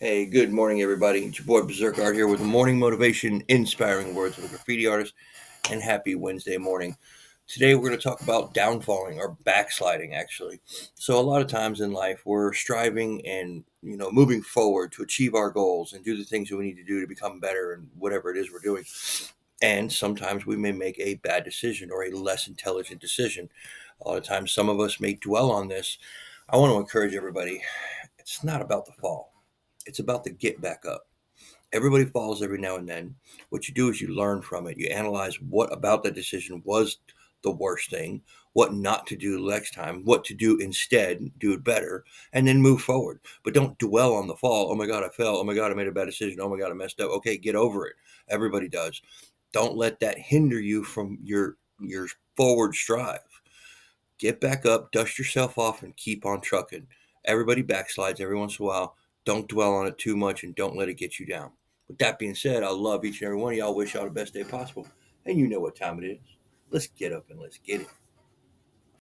Hey, good morning, everybody. It's your boy Berserk Art here with the morning motivation, inspiring words of a graffiti artist, and happy Wednesday morning. Today, we're going to talk about downfalling or backsliding, actually. So, a lot of times in life, we're striving and moving forward to achieve our goals and do the things that we need to do to become better and whatever it is we're doing. And sometimes we may make a bad decision or a less intelligent decision. A lot of times, some of us may dwell on this. I want to encourage everybody. It's not about the fall. It's about the get back up. Everybody falls every now and then. What you do is you learn from it. You analyze what about that decision was the worst thing, what not to do next time, what to do instead, do it better, and then move forward. But don't dwell on the fall. Oh my God, I fell. Oh my God, I made a bad decision. Oh my God, I messed up. Okay, get over it. Everybody does. Don't let that hinder you from your forward strive. Get back up, dust yourself off, and keep on trucking. Everybody backslides every once in a while. Don't dwell on it too much and don't let it get you down. With that being said, I love each and every one of y'all. Wish y'all the best day possible. And you know what time it is. Let's get up and let's get it.